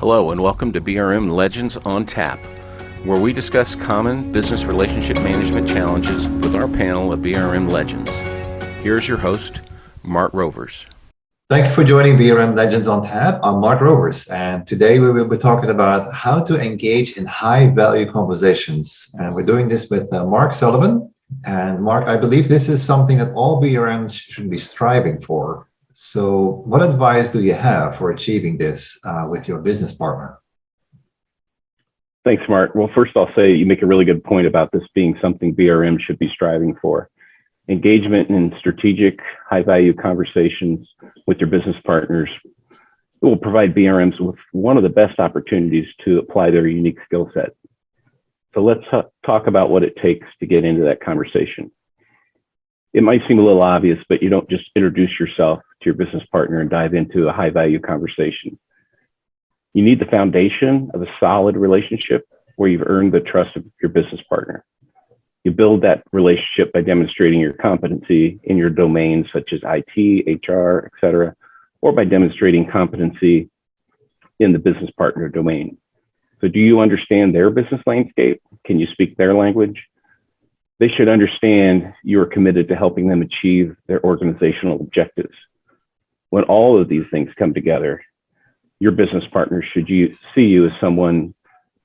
Hello and welcome to BRM Legends on Tap, where we discuss common business relationship management challenges with our panel of BRM Legends. Here's your host, Mark Rovers. Thank you for joining BRM Legends on Tap. I'm Mark Rovers, and today we will be talking about how to engage in high-value conversations. And we're doing this with Mark Sullivan. And Mark, I believe this is something that all BRMs should be striving for. So what advice do you have for achieving this with your business partner? Thanks, Mark. Well, first I'll say you make a really good point about this being something BRM should be striving for. Engagement in strategic, high-value conversations with your business partners will provide BRMs with one of the best opportunities to apply their unique skill set. So let's talk about what it takes to get into that conversation. It might seem a little obvious, but you don't just introduce yourself to your business partner and dive into a high-value conversation. You need the foundation of a solid relationship where you've earned the trust of your business partner. You build that relationship by demonstrating your competency in your domains such as IT, HR, et cetera, or by demonstrating competency in the business partner domain. So do you understand their business landscape? Can you speak their language? They should understand you are committed to helping them achieve their organizational objectives. When all of these things come together, your business partner should see you as someone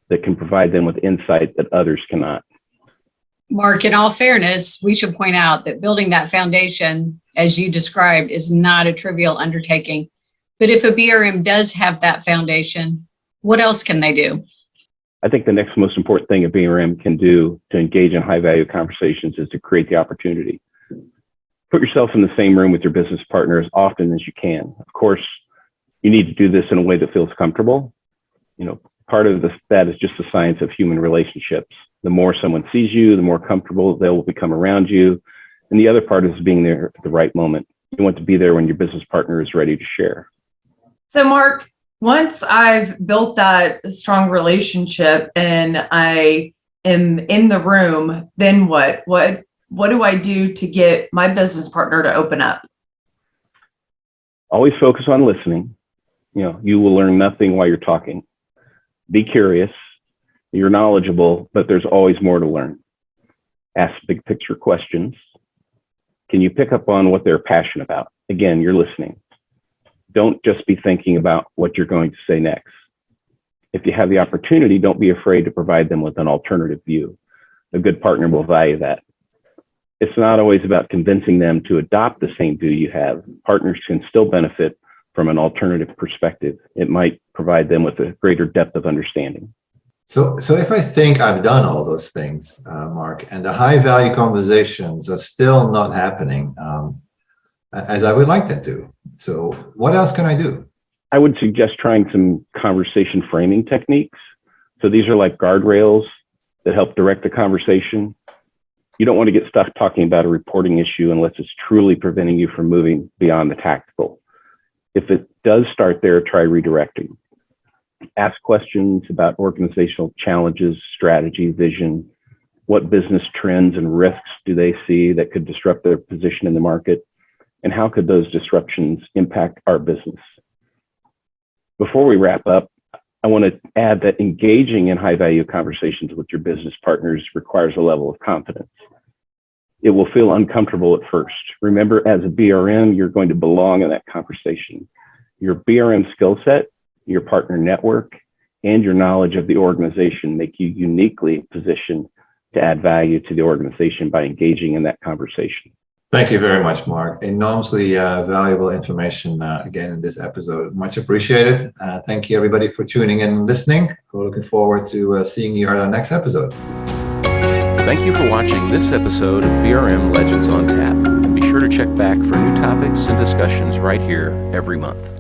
that can provide them with insight that others cannot. Mark, in all fairness, we should point out that building that foundation, as you described, is not a trivial undertaking. But if a BRM does have that foundation, what else can they do? I think the next most important thing a BRM can do to engage in high-value conversations is to create the opportunity. Put yourself in the same room with your business partner as often as you can. Of course, you need to do this in a way that feels comfortable. Part of that is just the science of human relationships. The more someone sees you, the more comfortable they will become around you. And the other part is being there at the right moment. You want to be there when your business partner is ready to share. So Mark, once I've built that strong relationship and I am in the room, then what? What do I do to get my business partner to open up? Always focus on listening. You will learn nothing while you're talking. Be curious. You're knowledgeable, but there's always more to learn. Ask big picture questions. Can you pick up on what they're passionate about? Again, you're listening. Don't just be thinking about what you're going to say next. If you have the opportunity, don't be afraid to provide them with an alternative view. A good partner will value that. It's not always about convincing them to adopt the same view you have. Partners can still benefit from an alternative perspective. It might provide them with a greater depth of understanding. So if I think I've done all those things, Mark, and the high-value conversations are still not happening as I would like them to, so what else can I do? I would suggest trying some conversation framing techniques. So these are like guardrails that help direct the conversation. You don't want to get stuck talking about a reporting issue unless it's truly preventing you from moving beyond the tactical. If it does start there, try redirecting. Ask questions about organizational challenges, strategy, vision. What business trends and risks do they see that could disrupt their position in the market? And how could those disruptions impact our business? Before we wrap up, I want to add that engaging in high-value conversations with your business partners requires a level of confidence. It will feel uncomfortable at first. Remember, as a BRM, you're going to belong in that conversation. Your BRM skill set, your partner network, and your knowledge of the organization make you uniquely positioned to add value to the organization by engaging in that conversation. Thank you very much, Mark. Enormously valuable information again in this episode. Much appreciated. Thank you, everybody, for tuning in and listening. We're looking forward to seeing you on our next episode. Thank you for watching this episode of BRM Legends on Tap. And be sure to check back for new topics and discussions right here every month.